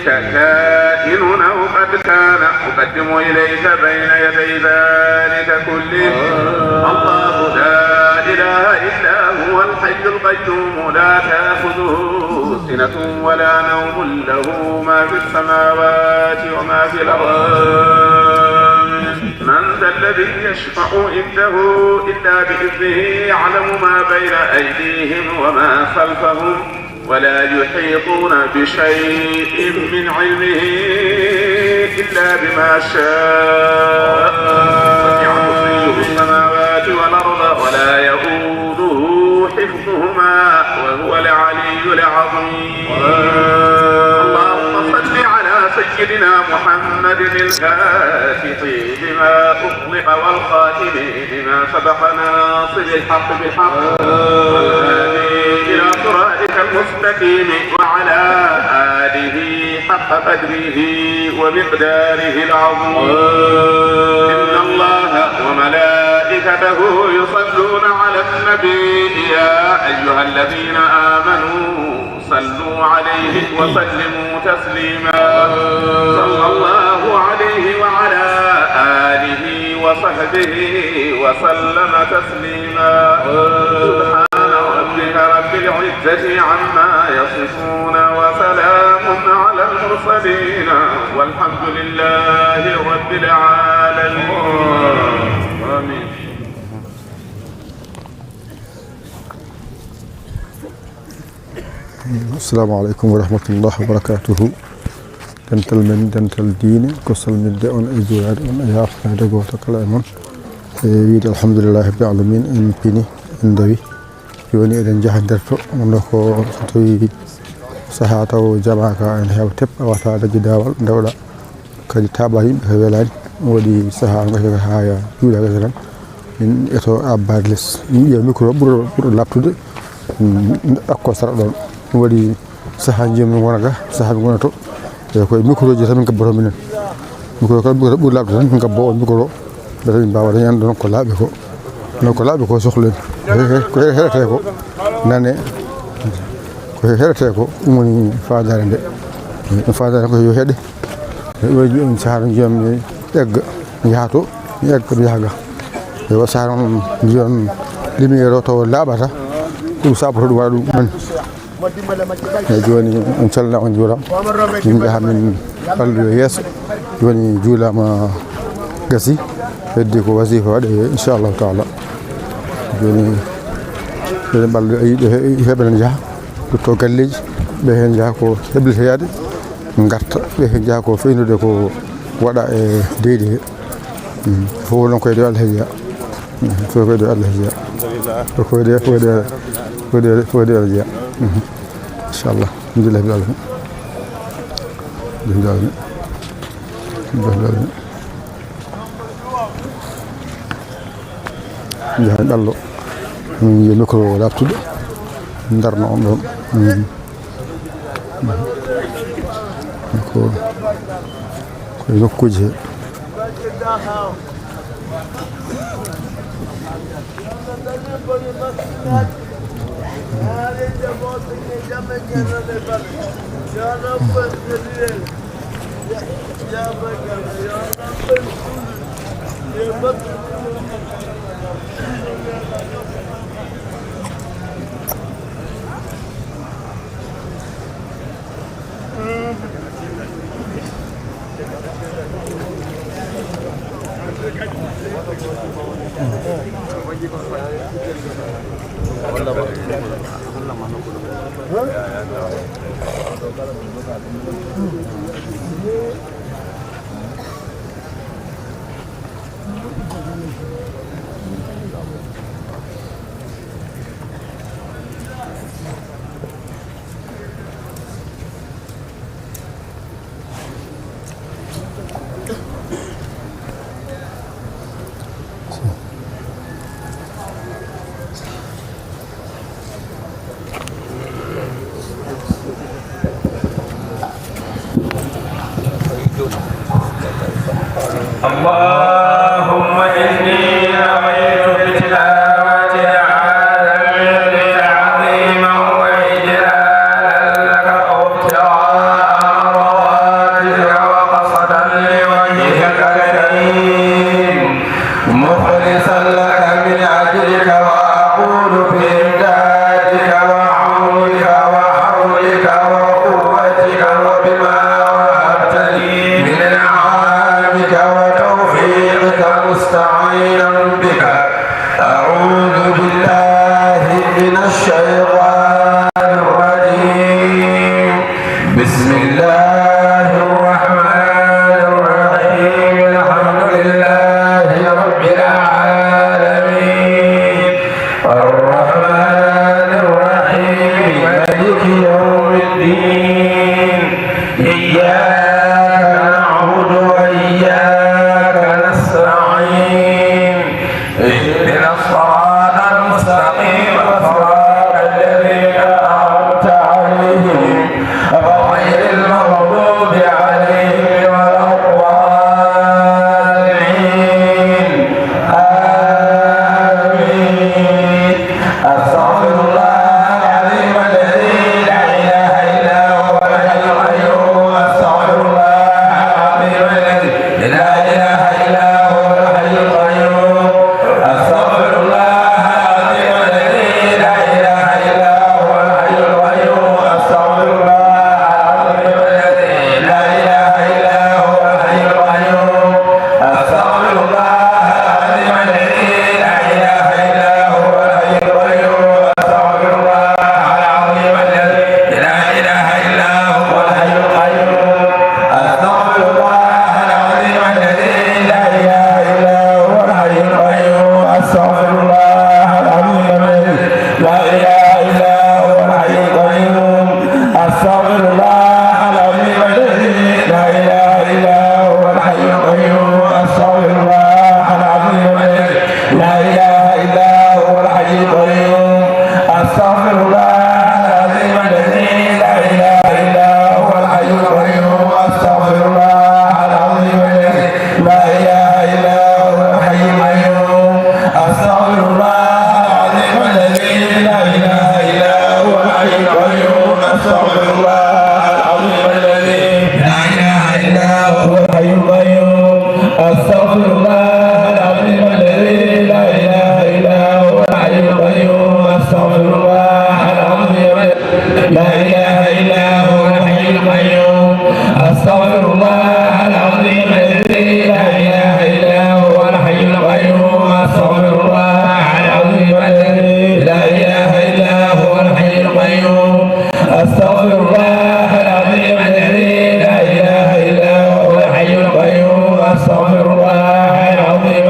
قبلك كائن أو قد كان أقدم إليك بين يدي ذلك كله الله لا إله إلا هو الحي القيوم لا تأخذه سنة ولا نوم له ما في السماوات وما في الأرض من ذا الذي يشفع عنده إلا بإذنه يعلم ما بين أيديهم وما خلفهم ولا يحيطون بشيء من علمه إلا بما شاء وسع كرسيه السماوات والأرض ولا يؤوده حفظهما وهو العلي العظيم اللهم صل على سيدنا محمد الفاتح لما أغلق والخاتم لما سبق ناصر الحق بالحق والهادي إلى صراطك المستقيم وعلى آله حق قدره ومقداره العظيم إن الله وملائكته يصلون على النبي يا أيها الذين آمنوا صلوا عليه وسلموا تسليما صلى الله عليه وعلى آله وصحبه وسلم تسليما سبحان ربك رب العزة عما يصفون وسلام على المرسلين والحمد لله رب العالمين آمين. السلام عليكم ورحمة الله وبركاته. dental men dental diine ko salminde on e jurade on e yafnade goto kala e mon e wiide alhamdulillahi rabbil alamin en pini en dawi joni eɗen jaaha nder to wonno ko so tawi saaha taw jamaka en heewa tebɓa wata dañde dawal dewɗa kadi taɓa yimɓe ko welani waɗi saaha gasa ha juuɗa gasa tan min eto abbade less min ƴeewa micro ɓuurɗo labtude ɗakko sara ɗon ɗum waɗi saaha jomum wona ga saaha mi wona to koye micro ji tan min gabboto minen micro kala ɓuuri labde tan min gabbo on micro mbete min mbawa dañande ɗon ko laaɓi ko non ko laaɓi ko sohlen ko heɗete ko nane ko heɗete ko ɗum woni fadare nde fadare ko yo heeɗe waɗi on saaha no jiyam mi egga mi yaha to mi egga mi yaha ga yo saaha noon jiyon lumiére o taw laaɓata ɗum saboto ɗum waɗa ɗum ɗon e joni on calna on juuram min jaha min balluyo yeeso joni juulama gasi heddi ko wasifa waɗe inchallahu taala joni eɗen ballo yiiɗo heɓenen jaaha ɗutto galleji ɓe hen jaaha ko heblitoyade garta ɓe hen jaaha ko feynude ko waɗa e deydi he fof noon koye dow Allah heejiya fof koye dow Allah heejiya fof de Allah jeeya inchallah alhamdulillah bil alamin jaha ɗallo yo micro labtude darno on ɗon ko koye nokkuji he اللهم إني نويت بتلاوة هذا الذكر عظيما وإجلالا لك وابتغاء بسم الله الرحمن الرحيم الحمد لله رب العالمين الرحمن الرحيم مالك يوم الدين إياك نعبد وإياك نستعين اهدنا الصراط المستقيم صراط الذين أنعمت عليهم غير المغضوب عليهم ولا الضالين آمين أستغفر الله العظيم الذي لا إله إلا هو الحي القيوم أستغفر الله العظيم الذي لا إله إلا هو الحي القيوم أستغفر الله العظيم الذي لا إله إلا هو الحي القيوم أستغفر الله العظيم الذي لا إله إلا هو الحي القيوم أستغفر الله العظيم الذي لا إله إلا هو الحي القيوم أستغفر الله العظيم الذي لا إله إلا هو الحي القيوم أستغفر الله العظيم الذي لا إله إلا هو الحي القيوم أستغفر الله العظيم الذي لا إله إلا هو الحي القيوم أستغفر الله العظيم الذي لا إله إلا هو الحي القيوم أستغفر الله العظيم الذي لا إله إلا هو الحي القيوم أستغفر الله العظيم الذي لا إله إلا هو الحي القيوم أستغفر الله العظيم الذي لا إله إلا هو الحي القيوم أستغفر الله العظيم الذي لا إله إلا هو الحي القيوم أستغفر الله العظيم الذي لا إله إلا هو الحي القيوم أستغفر الله العظيم الذي لا إله إلا هو الحي القيوم أستغفر الله العظيم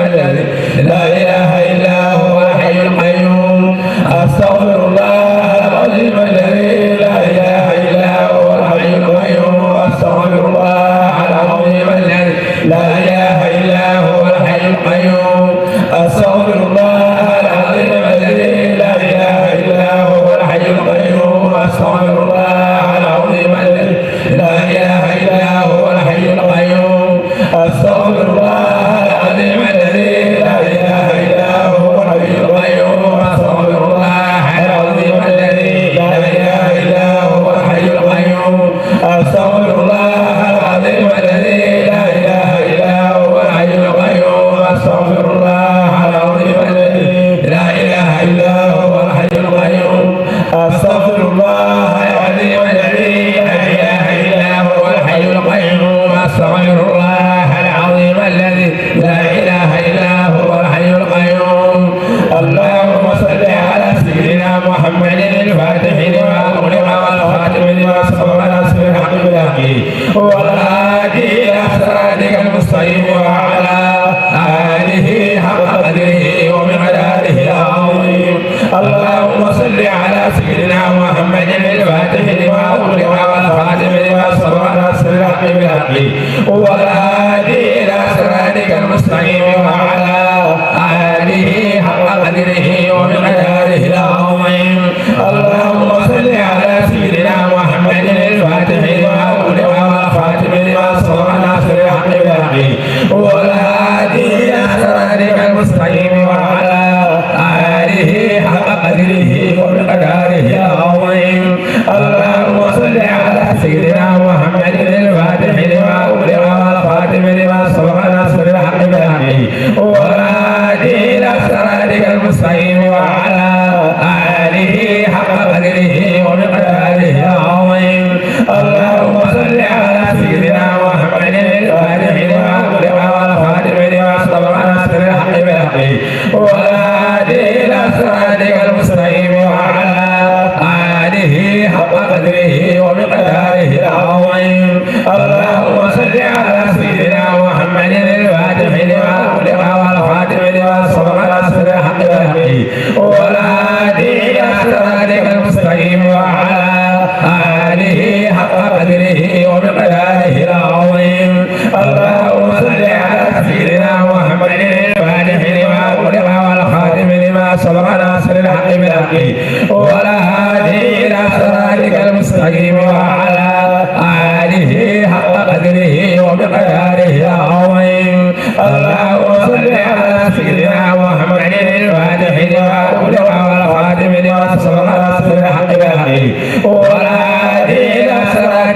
لا إله إلا هو الحي القيوم أستغفر الله العظيم الذي لا إله إلا هو الحي القيوم أستغفر الله العظيم الذي لا إله إلا هو الحي القيوم أستغفر الله العظيم الذي لا إله إلا هو الحي القيوم أستغفر الله العظيم الذي لا إله إلا هو الحي القيوم أستغفر الله العظيم الذي لا إله إلا هو الحي القيوم أستغفر الله العظيم الذي لا إله إلا هو الحي القيوم أستغفر الله العظيم الذي لا إله إلا هو الحي القيوم أستغفر الله العظيم الذي لا إله إلا هو الحي القيوم أستغفر الله العظيم الذي لا إله إلا هو الحي القيوم أستغفر الله العظيم الذي لا إله إلا هو الحي القيوم أستغفر الله العظيم الذي لا إله إلا هو الحي القيوم أستغفر الله العظيم الذي لا إله إلا هو الحي القيوم أستغفر الله العظيم الذي لا إله إلا هو الحي القيوم أستغفر الله العظيم الذي لا إله إلا هو الحي القيوم اللهم صل على سيدنا محمد الفاتح لما أغلق والخاتم لما سبق ناصر الحق بالحق والهادي إلى صراطك المستقيم وعلى آله حق قدره ومقداره العظيم اللهم صل على سيدنا محمد الفاتح لما أغلق والخاتم لما سبق ناصر الحق بالحق والهادي إلى صراطك المستقيم وعلى آله حق قدره ومقداره العظيم اللهم صل على سيدنا محمد الفاتح لما أغلق والخاتم لما سبق ناصر الحق بالحق والهادي إلى صراطك المستقيم وعلى آله حق قدره ومقداره العظيم اللهم صل على سيدنا محمد الفاتح لما أغلق والخاتم لما سبق ناصر الحق بالحق والهادي إلى صراطك المستقيم وعلى آله حق قدره ومقداره العظيم اللهم صل على سيدنا محمد الفاتح لما أغلق والخاتم لما سبق ناصر الحق بالحق والهادي إلى صراطك المستقيم وعلى آله حق قدره ومقداره العظيم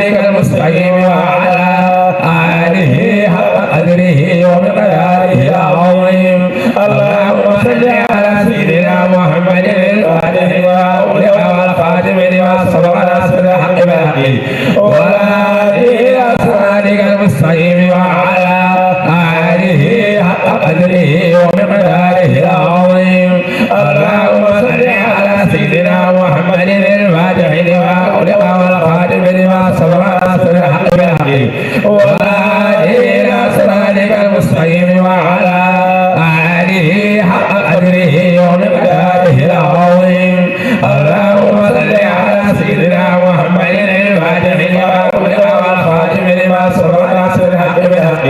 صراطك المستقيم وعلى آله حق قدره ومقداره العظيم اللهم صل على سيدنا محمد الفاتح وأغلق والخاتم لما سبق ناصر الحق بالحق والهادي إلى صراطك المستقيم وعلى آله حق قدره ومقداره العظيم اللهم صل على سيدنا محمد الفاتح لما أغلق والخاتم لما سبق ناصر الحق بالحق والهادي إلى صراطك المستقيم وعلى آله حق قدره ومقداره العظيم اللهم صل على سيدنا محمد الفاتح لما أغلق والخاتم لما سبق ناصر الحق بالحق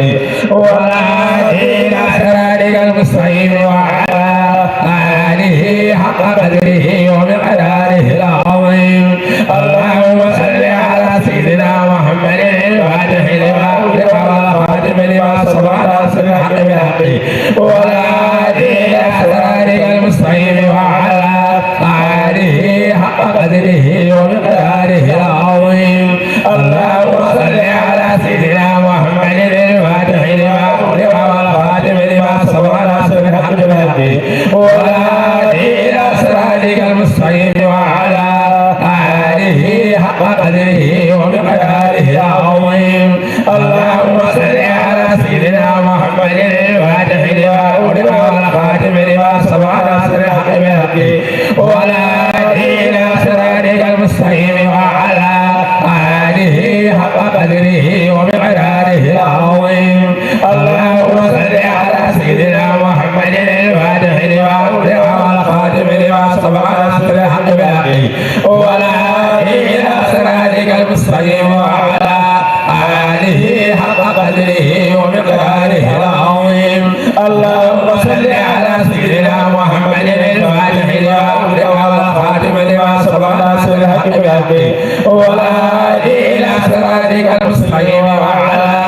والهادي إلى صراطك المستقيم وعلى آله حق قدره ومقداره العظيم اللهم صل على سيدنا محمد الفاتح لما أغلق والخاتم لما سبق ناصر الحق بالحق والهادي إلى صراطك المستقيم وعلى آله حق قدره ومقداره العظيم اللهم صل على سيدنا محمد الفاتح لما أغلق والخاتم لما سبق ناصر الحق بالحق والهادي إلى صراطك المستقيم وعلى آله حق قدره ومقداره العظيم اللهم صل على سيدنا محمد الفاتح لما أغلق والخاتم لما سبق ناصر الحق بالحق والهادي إلى صراطك المستقيم وعلى آله حق قدره ومقداره العظيم اللهم صل على سيدنا محمد الفاتح لما أغلق والخاتم لما سبق ناصر الحق بالحق والهادي إلى صراطك المستقيم وعلى آله حق قدره ومقداره العظيم اللهم صل على سيدنا محمد الفاتح لما أغلق والخاتم لما سبق ناصر الحق بالحق والهادي إلى صراطك المستقيم وعلى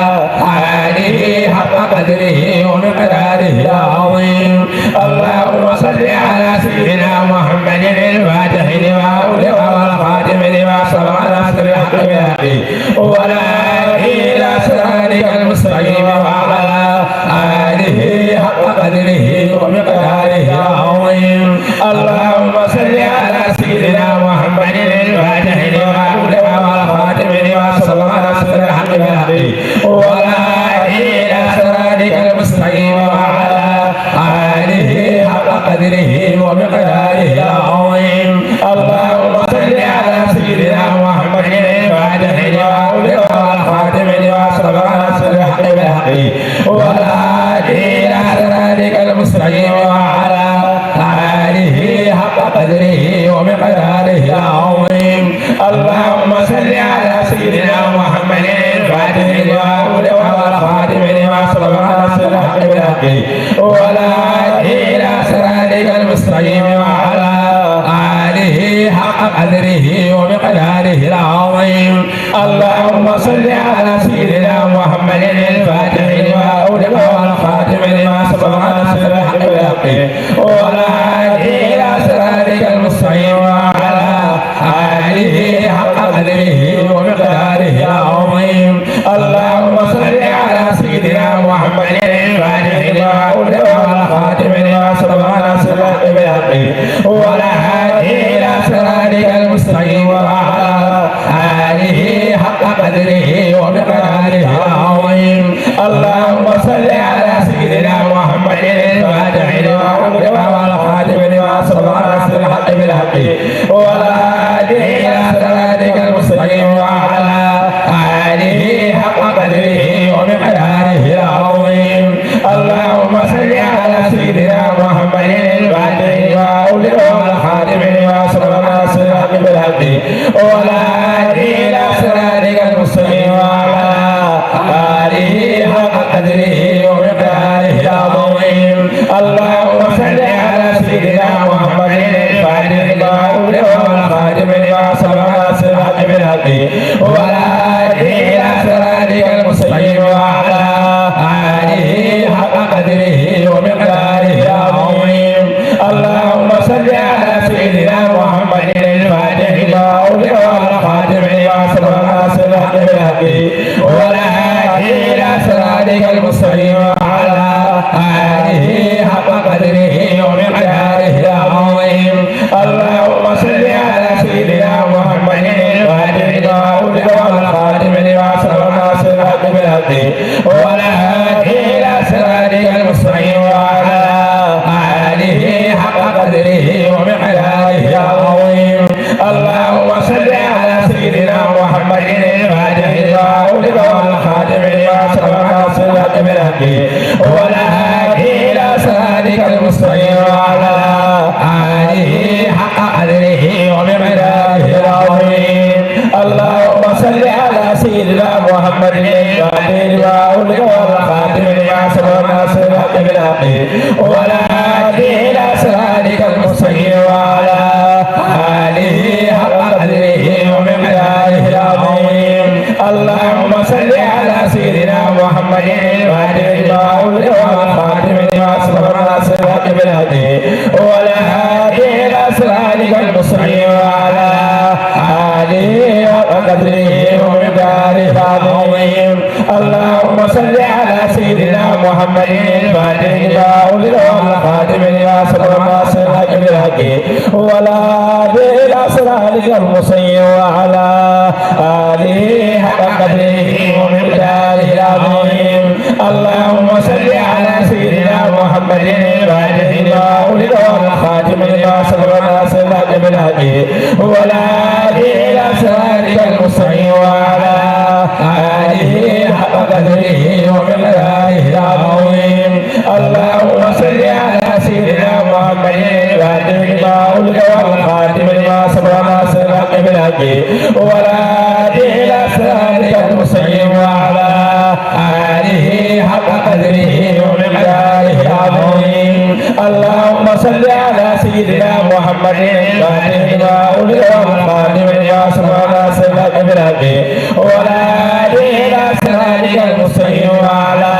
آله حق قدره ومقداره العظيم اللهم صل على سيدنا محمد الفاتح لما أغلق والخاتم لما سبق ناصر الحق بالحق والهادي إلى صراطك المستقيم وعلى آله حق قدره ومقداره العظيم اللهم صل على سيدنا محمد الفاتح لما أغلق والخاتم لما سبق ناصر الحق بالحق والهادي إلى صراطك المستقيم وعلى آله حق قدره ومقداره العظيم اللهم صل على سيدنا محمد الفاتح لما أغلق والخاتم لما سبق ناصر الحق بالحق والهادي إلى صراطك المستقيم وعلى آله حق قدره ومقداره العظيم اللهم صل على سيدنا محمد الفاتح لما أغلق والخاتم لما سبق ناصر الحق بالحق والهادي إلى صراطك المستقيم وعلى آله حق قدره ومقداره العظيم اللهم صل على سيدنا محمد الفاتح لما أغلق والخاتم لما سبق ناصر الحق بالحق والهادي إلى صراطك المستقيم وعلى آله حق قدره ومقداره العظيم اللهم صل على سيدنا محمد الفاتح لما أغلق والخاتم لما سبق ناصر الحق بالحق والهادي إلى صراطك المستقيم وعلى آله حق قدره ومقداره العظيم اللهم صل على سيدنا محمد الفاتح لما أغلق والخاتم لما سبق ناصر الحق بالحق والهادي إلى صراطك المستقيم وعلى آله حق قدره ومقداره العظيم اللهم صل على سيدنا محمد الفاتح لما أغلق والخاتم لما سبق ناصر الحق بالحق والهادي إلى صراطك المستقيم وعلى آله حق قدره ومقداره العظيم اللهم صل على سيدنا محمد الفاتح لما بالحق والهادي إلى صراطك المستقيم وعلى آله حق قدره ومقداره العظيم اللهم صل على سيدنا محمد الفاتح لما أغلق والخاتم لما سبق ناصر الحق بالحق والهادي إلى صراطك المستقيم وعلى آله حق قدره ومقداره العظيم اللهم صل على سيدنا محمد الفاتح لما أغلق والخاتم لما سبق ناصر الحق بالحق والهادي إلى صراطك المستقيم وعلى آله حق قدره ومقداره العظيم اللهم صل على سيدنا محمد الفاتح لما أغلق والخاتم لما سبق ناصر الحق بالحق والهادي إلى صراطك المستقيم وعلى آله حق قدره ومقداره العظيم اللهم صل على سيدنا محمد الفاتح لما أغلق والخاتم لما سبق ناصر الحق بالحق والهادي إلى صراطك المستقيم وعلى آله حق قدره ومقداره العظيم اللهم صل على سيدنا محمد الفاتح لما أغلق والخاتم لما سبق ناصر الحق بالحق والهادي إلى صراطك المستقيم وعلى آله حق قدره ومقداره العظيم اللهم صل على سيدنا محمد الفاتح لما أغلق والخاتم لما سبق ناصر الحق بالحق والهادي إلى صراطك المستقيم وعلى آله حق قدره ومقداره العظيم اللهم صل على سيدنا محمد الفاتح لما أغلق والخاتم لما سبق ناصر الحق بالحق والهادي إلى صراطك المستقيم وعلى آله حق قدره ومقداره العظيم اللهم صل على سيدنا محمد الفاتح لما أغلق والخاتم لما سبق ناصر الحق بالحق والهادي إلى صراطك المستقيم وعلى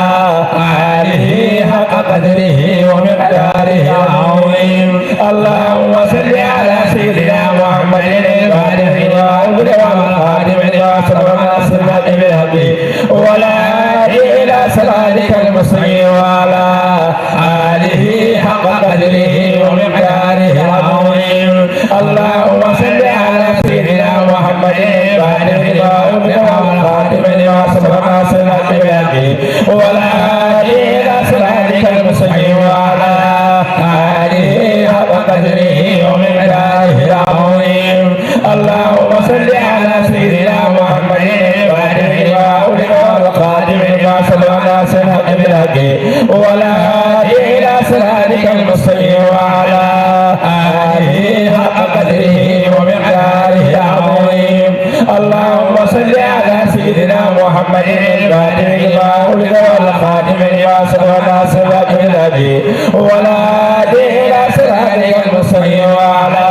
آله حق قدره ومقداره العظيم اللهم صل على سيدنا محمد الفاتح لما أغلق والخاتم لما سبق ناصر الحق بالحق والهادي إلى صراطك المستقيم وعلى آله حق قدره ومقداره العظيم اللهم صل على سيدنا محمد الفاتح لما أغلق والخاتم لما سبق ناصر الحق بالحق والهادي إلى صراطك المستقيم وعلى آله حق قدره ومقداره العظيم اللهم صل على سيدنا محمد الفاتح لما أغلق والخاتم لما سبق ناصر الحق بالحق والهادي إلى صراطك المستقيم وعلى آله حق قدره ومقداره العظيم اللهم صل على سيدنا محمد الفاتح لما أغلق والخاتم لما سبق ناصر الحق بالحق والهادي إلى صراطك المستقيم وعلى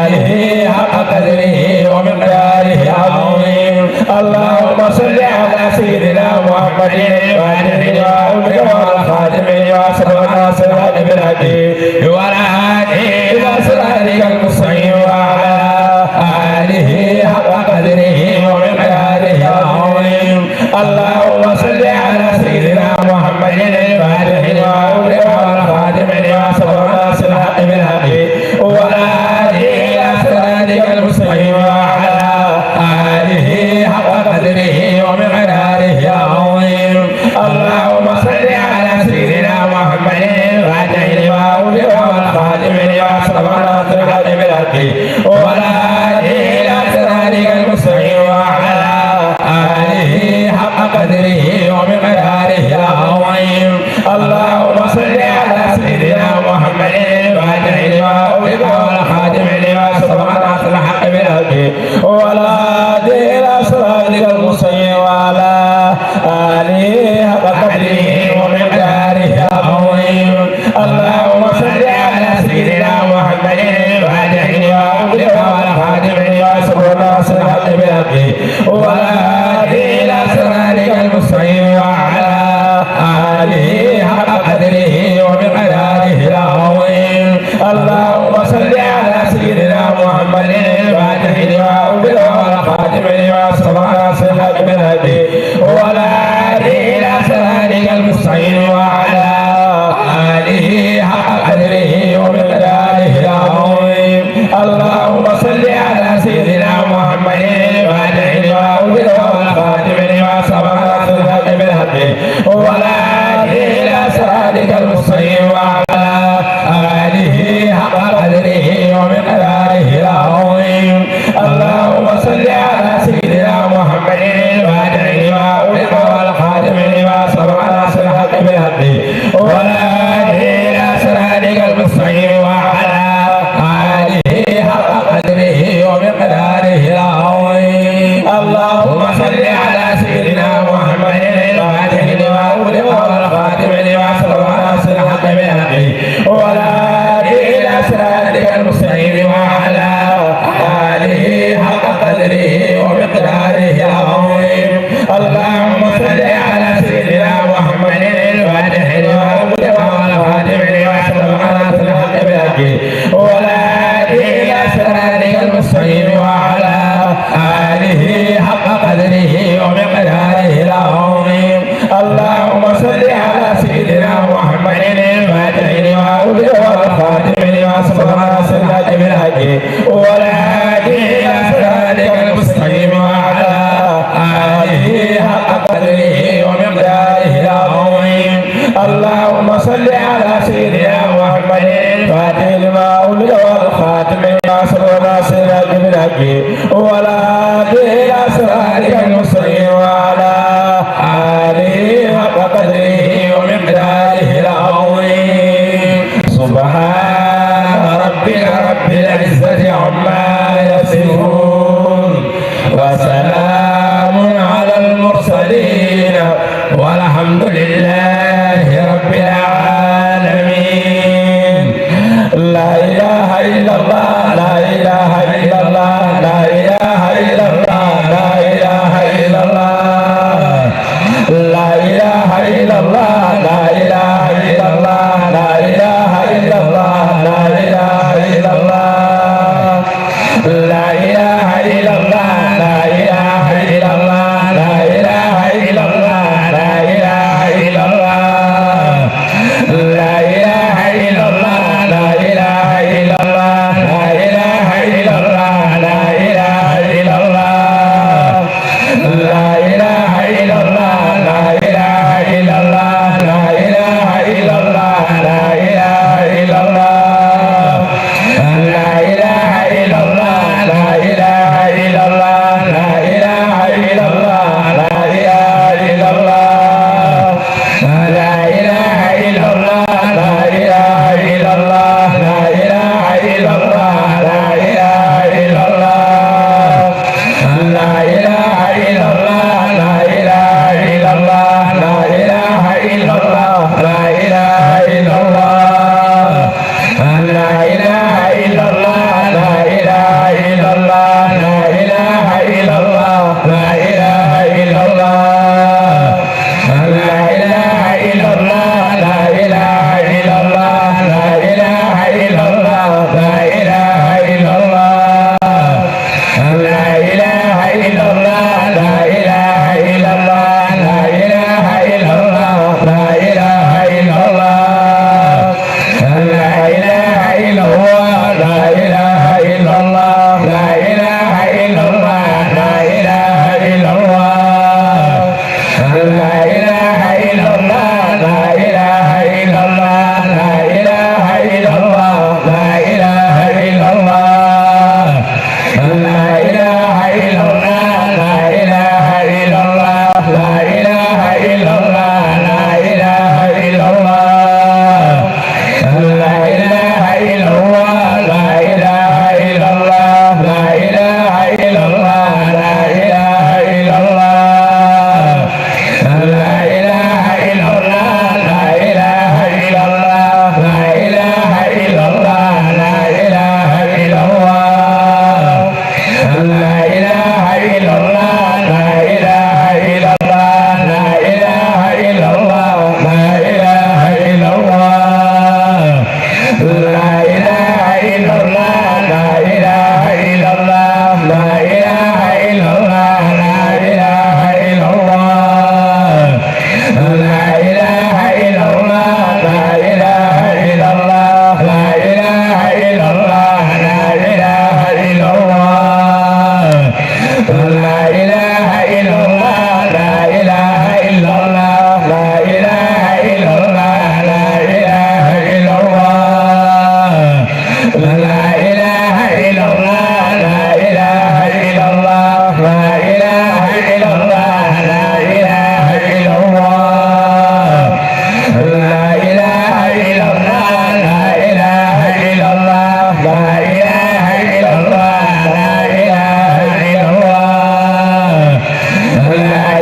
آله حق قدره ومقداره العظيم اللهم صل على سيدنا محمد الفاتح لما أغلق والخاتم لما سبق ناصر الحق بالحق والهادي إلى صراطك المستقيم وعلى آله حق قدره ومقداره العظيم اللهم صل على سيدنا محمد الفاتح لما أغلق والخاتم لما سبق ناصر الحق بالحق والهادي إلى صراطك المستقيم وعلى آله حق قدره ومقداره العظيم اللهم صل على سيدنا محمد الفاتح لما أغلق سبحان صراط بالهدي ولا إلى صراطك المستقيم وعلى آله حق قدره ومقداره العظيم اللهم صل على سيدنا محمد الفاتح لما أغلق والخاتم لما سبق صراط بالهدي ولا إلى صراطك المستقيم وعلى آله حق قدره ومقداره العظيم اللهم صل على سيدنا محمد الفاتح لما أغلق والخاتم لما سبق صراط بالهدي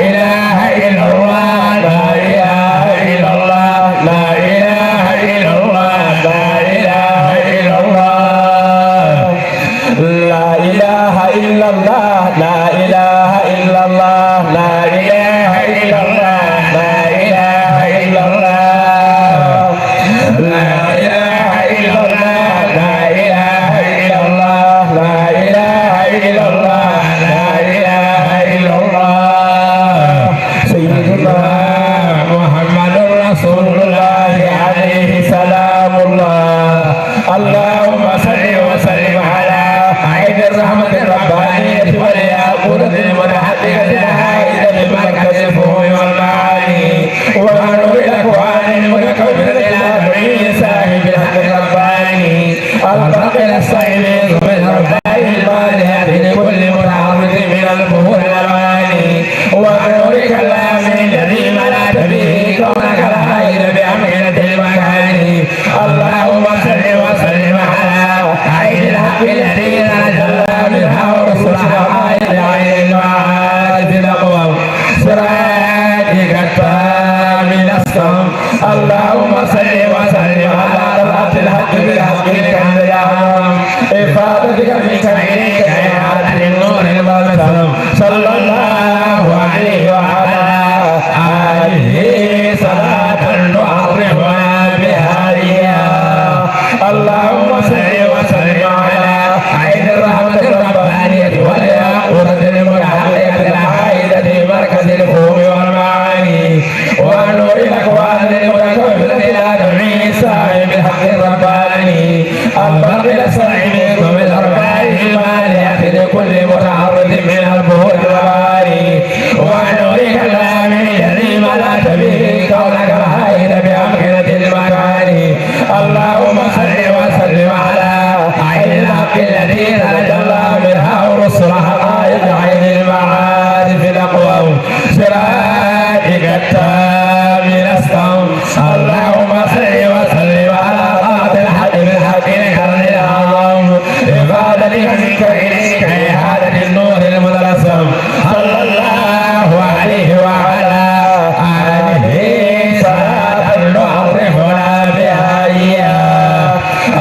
إله إلا الله لا إله إلا الله لا إله إلا الله لا إله إلا الله لا إله إلا الله لا إله إلا الله لا إله إلا الله لا إله إلا الله لا إله إلا الله لا إله إلا الله لا إله إلا الله لا إله إلا الله سيدنا محمد رسول الله عليه سلام الله اللهم صل وسلم على عين الرحمة الربانية والياقوتة المتحققة العائدة بمركز الفهوم والمعاني ونور الأكوان المتكبرة إلى جميع صاحب الحق الرباني الفقر الصعيد من ربائه المالية لكل متعرض من الفهول الألواني ونور كلامه الذي ملأت به كونك العائد بأمكنة المكان اللهم صل وسلم على عين الحق الذي نجلى منها ورسلها عين المعارف الأقوم صراطك التام الأسلم اللهم صل وسلم على طلعة الحق بالحق الكريم إفادتك منك إليك إعادة النور المبسم صلى الله عليه وعلى آله صلاة نعرفنا بها إياه اللهم صل وسلم على عين الرحمة الربانية والياقوتة المتحققة العائدة مركز الفهوم والمعاني ونور الأكوان المتكبرة إلى جميع صاحب الحق الرباني الباقي الصعيد من أربائه المالية لكل متعرض من البهور الرباني ونور كلامه الذي ملأت به كونك العائد بأمكنة المكان اللهم صل وسلم على عين الحق الذي تجلى منها ورسلها عين المعارف الأقوم صراطك التام الأسلم اللهم صل وسلم على طاعة الحق بالحق الكرم الأعظم إفادتك منك إليك إعادة النور المتلسم صلى الله عليه وعلى آله صلاة نعرفنا بها إياه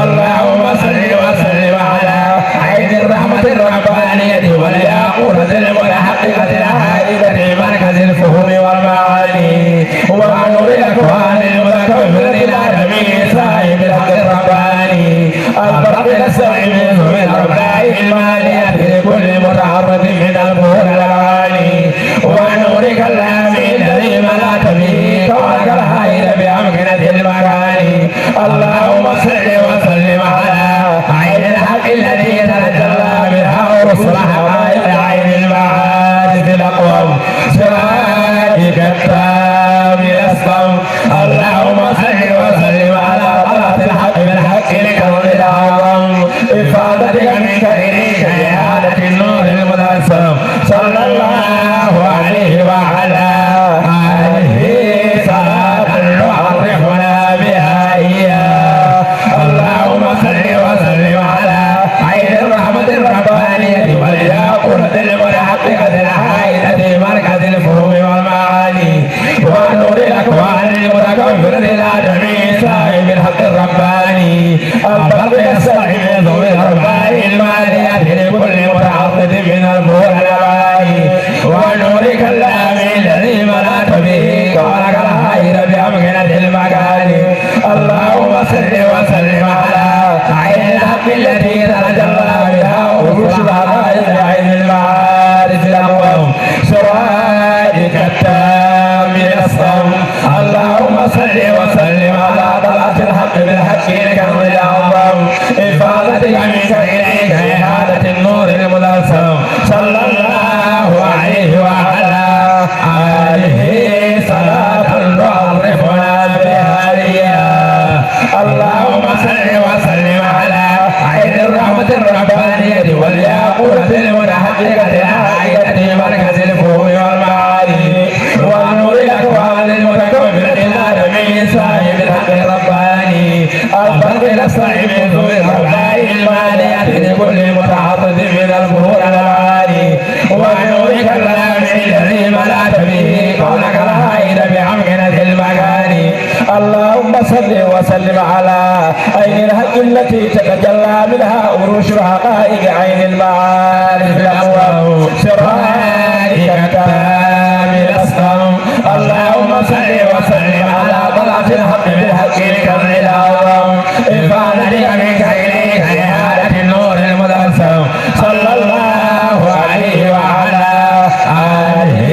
اللهم صل وسلم على عين الرحمة الربانية والياقوتة المتحققة العائدة مركز الفهوم والمعاني ونور الأكوان المتكبرة إلى جميع صاحب الحق الرباني الباقي الصعيد من أربائه المالية لكل متعرض من البهور الألواني ونور كلامه الذي ملأت به كونك العائد بأمكنة المكان اللهم صل وسلم على عين الحق الذي تجلى منها ورسلها عين المعارف الأقوم صراطك التام الأسلم اللهم صل وسلم على طلعة الحق بالحق الكرم الأعظم إفادتك منك إليك إعادة النور المتلسم صلى الله عليه وعلى آله صلاة نعرفنا بها إياه اللهم صل وسلم على عين الرحمة الربانية والياقوتة المتحققة العائدة مركز الفهوم والمعاني ونور الأكوان المتكبرة إلى جميع صاحب الحق الرباني الباقي الصعيد من أربائه المالية لكل متعرض من البهور الألواني ونور كلامه الذي ملأت به كونك العائد بأمكنة المكان اللهم صل وسلم على عين الحق التي تجلى بها ورسلها عين المعارف الأقوم صراطك التام الأسلم اللهم صل وسلم على طلعة الحق بالحق الكرم الأعظم إفادتك منك إليك إعادة النور المتلسم صلى الله عليه وعلى آله صلاة نعرفنا بها إياه اللهم صل وسلم على عين الرحمة الربانية والياقوتة المتحققة العائدة مركز الفهوم والمعاني ونور الأكوان المتكبرة إلى جميع صاحب الحق الرباني الباقي الصعيد من أربائه المالية لكل متعرض من البهور الألواني ونور كلامه الذي ملأت صل وسلم على عين الحق التي تتجلى منها عروش حقائق عين المعارف الأقوام سرائك التام الأسقم اللهم صل وسلم على طلعة الحق بالحق الكرم الأعظم ارفع ذلك منك إليك لهالة النور المدرسم صلى الله عليه وعلى آله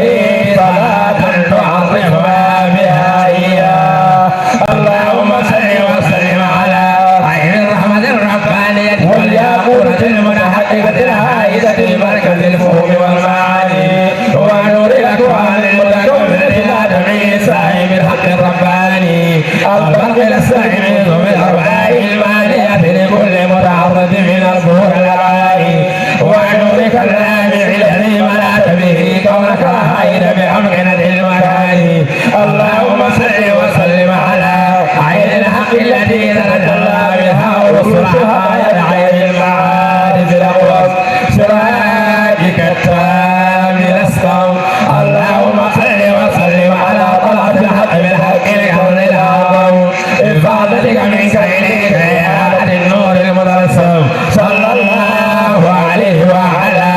صلاة تعظمها بها إياه اللهم صل وسلم على عين الرحمة الربانية والياقوتة المنحققة الهائلة المركز الفهم والمعاني ونور الأكوان المتكونة لآدم صاحب الحق الرباني البرق السائم بالأرباع المالية لكل متعرض من الظهور الأرائي ونور كلامع الذي ملأت به كونك الهائل بأمكنة المكان اللهم صل وسلم على عين الحق التي تتجلى بها رسلها عين المعارف الأقوم سراجك التام الأسقم اللهم صل وسلم على طلعة الحق بالحق الكون الأعظم إفاضتك منك إليك يا أهل النور المدرسم صلى الله عليه وعلى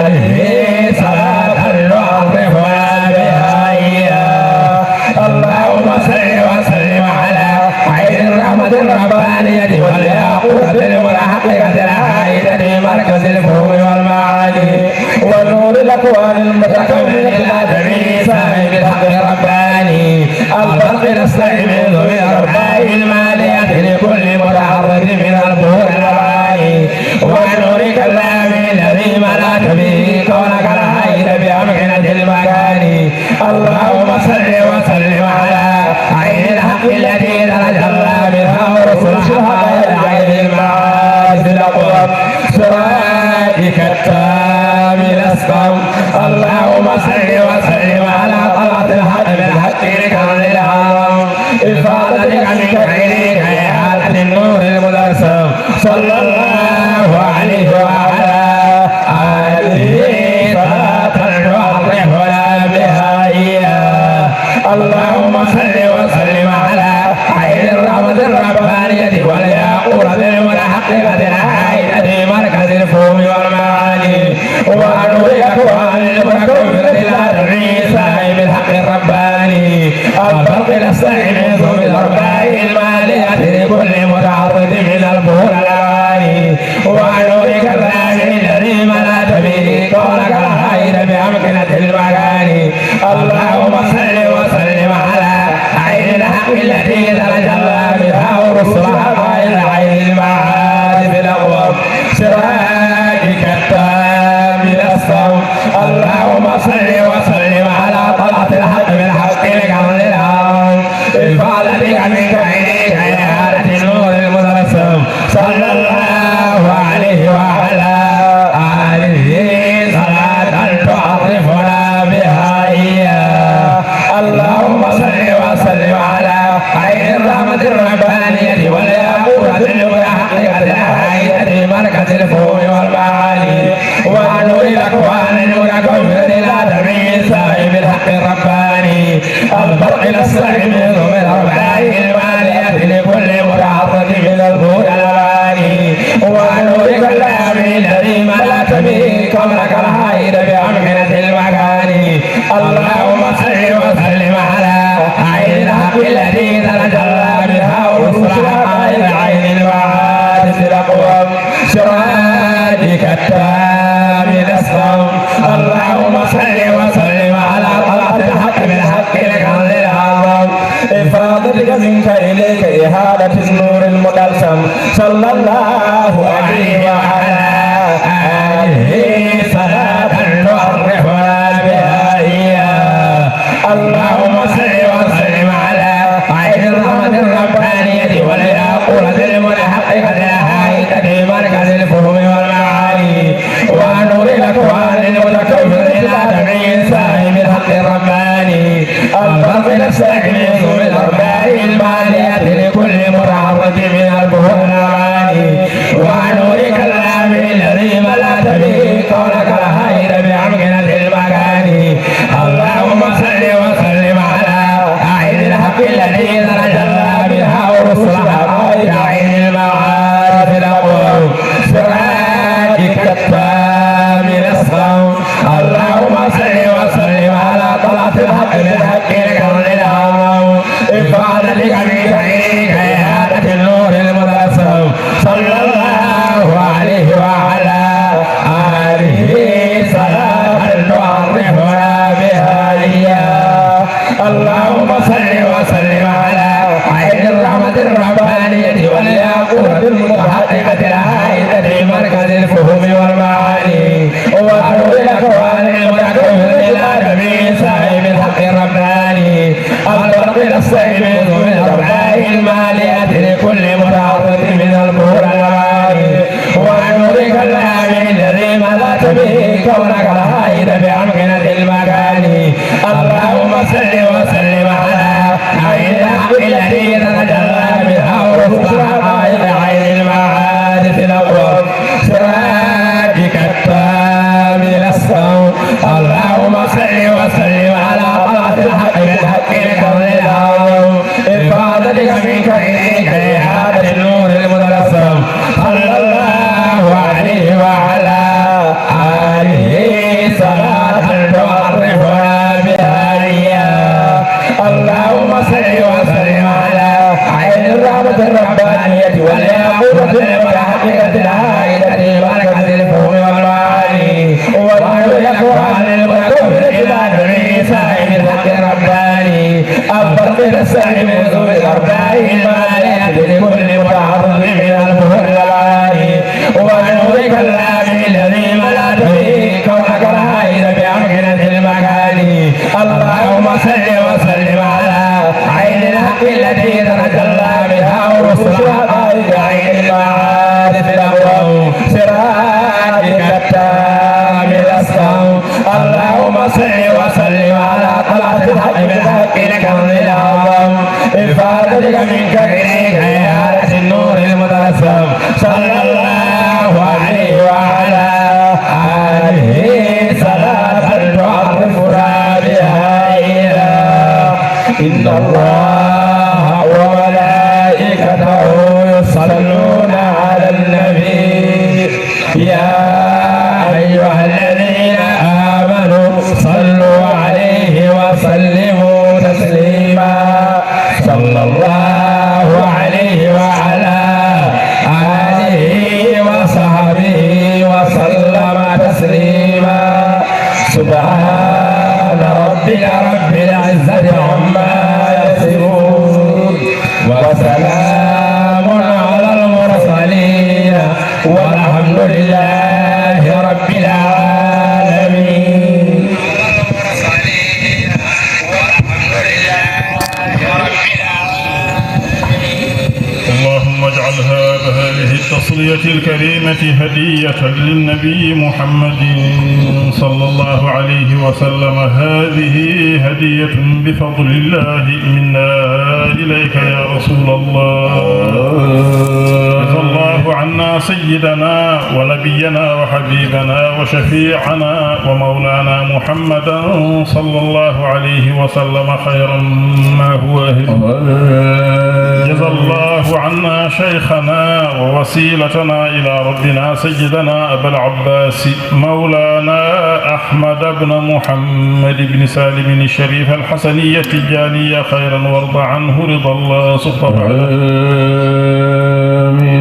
آله صلاة تعرفنا بها إياه اللهم صل وسلم على عين الرحمة الربانية والياقوتة المنحققة الهائلة مركز الفهم والمعاني ونور الأكوان المتكونة الآدمي صاحب الحق الرباني البرق نستعمل بالأرباع المالية لكل متعرض من الظهور الأرائي ونور كلام الذي ملأت به كونك الهائل بأمكنة المكان اللهم صل وسلم على عين الحق التي تتجلى بها رسلها عين المعارف الأقوم سراجك التام الأسقم اللهم صل وسلم على طلعة الحق بالحق الكرم الأعظم إفاضتك منك إليك يا أهل النور المدرسم صلى الله عليه وعلى آله صلاة تعرفنا بها إياه اللهم صل وسلم على عين الرحمة الربانية والياقوتة المنحققة الهائلة مركز الفهم والمعاني ونور الأكوان المتكونة الآدمي صاحب الحق الرباني البرق نستعمل بالأرباع المالية لكل متعرض من الظهور الأراني ونور كلام الذي ملأت به كونك الهائل بأمكنة المكان اللهم صل وسلم على عين الحق التي تتجلى بها رسلها عين المعارف الأقوم سراجك التام الأسقم اللهم صل وسلم على طلعة الحق بالحق الكرم الأعظم إفاضتك منك إليك يا أهل النور المدرسم صلى الله عليه وعلى آله صلاة تعرفنا بها إياه اللهم صل وسلم على عين الرحمة الربانية والياقوتة المنحققة الهائلة مركز الفهم والمعاني ونور الأكوان المتكونة الآدمي صاحب الحق الرباني البرق نستعمل بالأرباع المالية لكل متعرض من الظهور الأراني ونور كلام الذي ملأت به كونك الهائل بأمكنة المكان اللهم صل وسلم على عين الحق التي تتجلى بها رسلها عين المعارف الأقوم سراجك التام الأسقم اللهم صل وسلم على طلعة الحق بالحق الكرم الأعظم إفاضتك منك إليك إهالة النور المدلسم صلى الله عليه وعلى آله صلاة تعرفنا بها إياه اللهم صل وسلم على عين الرحمة الربانية والياقوتة المنحققة الهائلة مركز الفهم والمعاني ونور الأكوان المتكونة الآدمي صاحب الحق الرباني البرق نستعمل بالأرباع المالية لكل متعرض من الظهور الأراني ونور كلام الذي ملأت به كونك الهائل بأمكنة المكان اللهم صل وسلم على عين الحق الذي تتجلى من الصيف من الرباء المالية لكل متعرض من البور الغالي وأن نريك الآمن الذي ملأت به كونك الهائد بأمكنة المكان اللهم صل وسلم على عين الحق الذي تتجلى منها ورسل حقائق عين المعارف الأول سراجك التام للصوم اللهم صل وسلم على طلعة الحق بالحق لكون الهوم إفادتك منك إليك لإعادة النور المتلسم صلى الله عليه وعلى آله صلاة تعرفنا بها إياه اللهم صل وسلم على عين الرحمة الربانية والياقوتة المتحققة العائدة لبركة الفهم والمعاني والعلو الأكوان المتكبر إلى جميع سائر الحق الرباني الفرق السائر من ذوي الأرباع المالية لكل متعرض من البهر العالي ونورك الآمن الذي ملأت به كونك العائد بأمكنة المكان اللهم صل وسلم على عين الحق التي تتجلى منها ورسل حقائق عين المعارف الأول سراجك التام للصوم اللهم صل وسلم على طلعة الحق بالحق لكون الأعظم إفادتك منك إليك إعادة النور المتلسم صلى الله عليه وعلى آله صلاة تعرفنا بها إياه إن الله وملائكته يصلون على النبي يا أيها الذين آمنوا صلوا عليه وسلموا تسليما صلى الله عليه وعلى آله وصحبه وسلم تسليما سبحان ربك رب العزة عما يصفون وسلام على المرسلين والحمد لله رب العالمين اللهم اجعل هذه التصلية الكريمة هدية للنبي محمد صلى الله عليه وسلم هذه هدية بفضل الله منا إليك يا رسول الله جزا الله عنا سيدنا ونبينا وحبيبنا وشفيعنا ومولانا محمدا صلى الله عليه وسلم خيرا ما هو أهل جزا الله عنا شيخنا ووسيلتنا إلى ربنا سيدنا أبا العباس مولانا أحمد بن محمد بن سالم الشريف الحسنية التجانية خيرا وارض عنه رضا الله سبحانه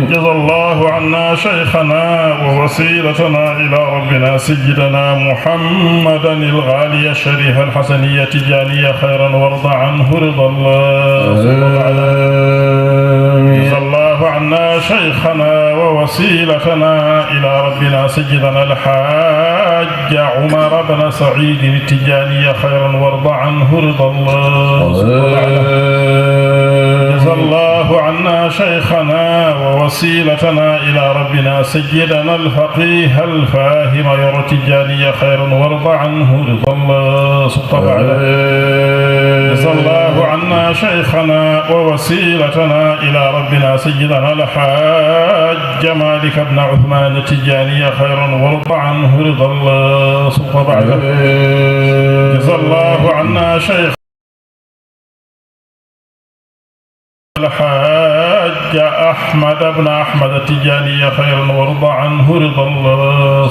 جزا الله عنا شيخنا ووسيلتنا إلى ربنا سيدنا محمدا الغالي الشريف الحسنية التجانية خيرا وارض عنه رضا الله جزا الله عنا شيخنا ووسيلتنا إلى ربنا سيدنا الحاج عمر بن سعيد التجاني خيرا وارض عنه رضا الله جزا الله عنا شيخنا ووسيلتنا إلى ربنا سيدنا الفقيه الفاهم يرى التجاني خيرا وارض عنه رضا الله جزا الله عنا شيخنا ووسيلتنا إلى ربنا سيدنا الحاج مالك بن عثمان التجاني خيرا وارض عنه رضا الله جزا الله عنا شيخ الحاج أحمد بن أحمد التجاني خيرا وارض عنه رضا الله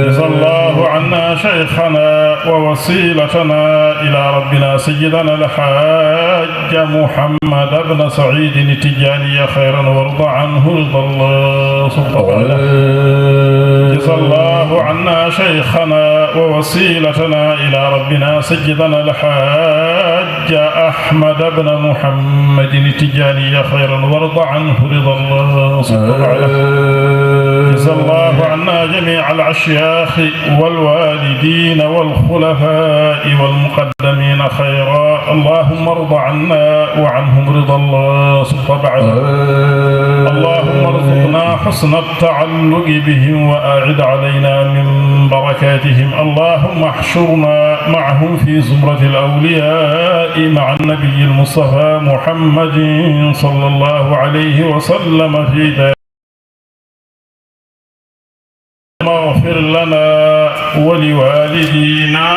جزا الله عنا شيخنا ووسيلتنا إلى ربنا سيدنا الحاج محمد بن سعيد التجاني خيرا وارض عنه رضا الله جزا الله عنا شيخنا ووسيلتنا إلى ربنا سيدنا الحاج أحمد بن محمد التجاني خيرا وارض عنه رضا الله وجزى الله عنا جميع الأشياخ والوالدين والخلفاء والمقدمين خيرا. اللهم ارض عنا وعنهم رضا الله سبحانه. اللهم ارزقنا حسن التعلق بهم وأعد علينا من بركاتهم. اللهم احشرنا معهم في زمرة الأولياء مع النبي المصطفى محمد صلى الله عليه وسلم في دار. اغفر لنا ولوالدينا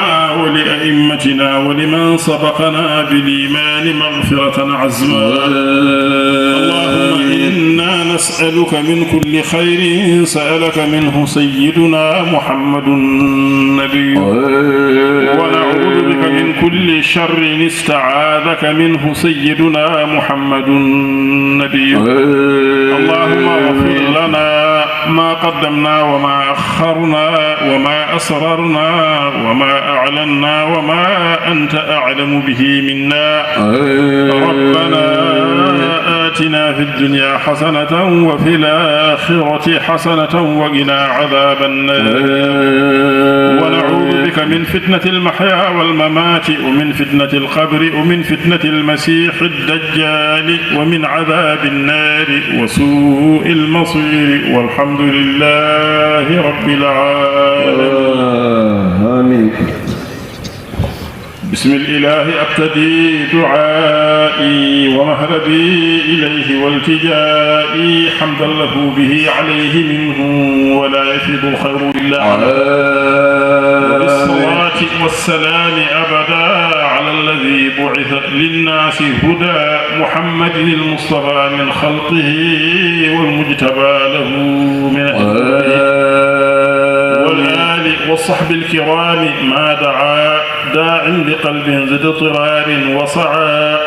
ولأئمتنا ولمن سبقنا بالإيمان مغفرة عزما. اللهم إنا نسألك من كل خير سألك منه سيدنا محمد النبي، ونعوذ بك من كل شر استعاذك منه سيدنا محمد النبي. اللهم اغفر لنا ما قدمنا وما أخرنا وما أسررنا وما أعلنا وما أنت أعلم به منا. ربنا آتنا في الدنيا حسنة وفي الآخرة حسنة وقنا عذاب النار. ونعوذ بك من فتنة المحيا والممات ومن فتنة القبر ومن فتنة المسيح الدجال ومن عذاب النار وسوء المصير. والحمد لله رب العالمين. آمين. بسم الإله أبتدي دعائي ومهربي إليه والتجائي حمدا له به عليه منه ولا يفيض الخير إلا عليه. بالصلاة والسلام أبدا على الذي بعث للناس هدى محمد المصطفى من خلقه والمجتبى له من أهله والآل والصحب الكرام ما دعا داع بقلب ذي اضطرار وصعا.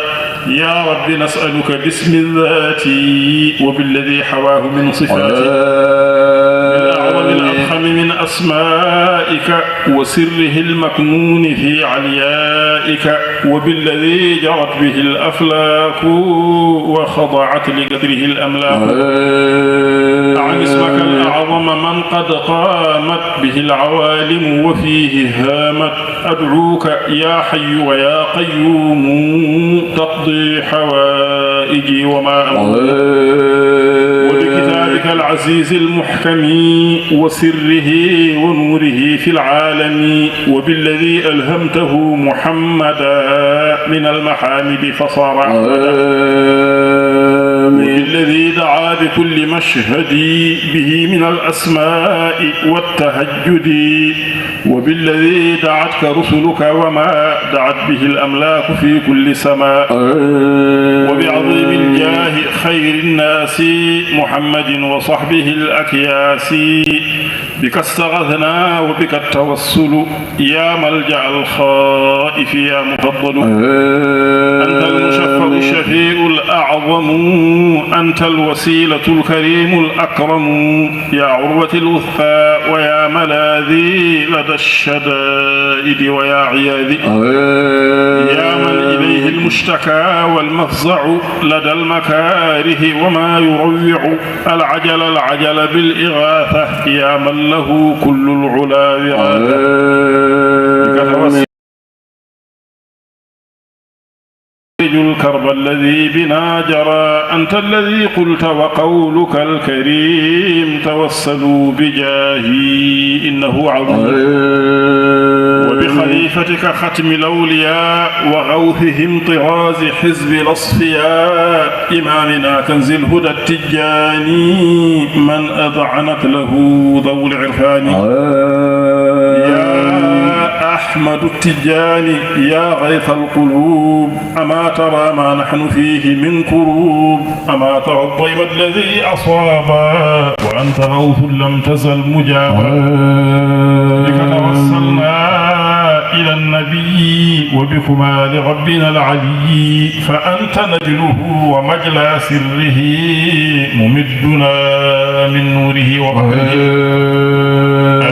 يا رب نسألك باسم الذات وبالذي حواه من صفاتك بالأعظم الأفخم من أسمائك وسره المكنون في عليائك وبالذي جرت به الأفلاك وخضعت لقدره الأملاك. عن اسمك الأعظم من قد قامت به العوالم وفيه هامت. أدعوك يا حي ويا قيوم تقضي حوائجي وما أمر. وبكتابك العزيز المحكم وسره ونوره في العالم وبالذي ألهمته محمدا من المحامد فصار وبالذي دعا بكل مشهد به من الأسماء والتهجد وبالذي دعتك رسلك وما دعت به الأملاك في كل سماء وبعظيم الجاه خير الناس محمد وصحبه الأكياس. بك استغثنا وبك التوسل يا ملجأ الخائف يا مفضل. أنت المشفع الشفيع الأعظم أنت الوسيلة الكريم الأكرم يا عروة الوثقى ويا ملاذي لدى الشدائد ويا عياذي. يا من إليه المشتكى والمفزع لدى المكاره وما يروع العجل بالإغاثة يا من له كل العلا وعاده. الكرب الذي بنا جرى أنت الذي قلت وقولك الكريم توسلوا بجاهي إنه عظيم. وبخليفتك ختم الأولياء وغوثهم طراز حزب الأصفياء إمامنا كنز الهدى التجاني من أذعنت له ذو العرفان. يا أحمد التجاني يا غيث القلوب أما ترى ما نحن فيه من كروب. أما ترى الضيم الذي أصابا وأنت غوث لم تزل مجابا. بك توسلنا إلى النبي وبكما لربنا العلي فأنت نجله ومجلى سره ممدنا من نوره وبهره.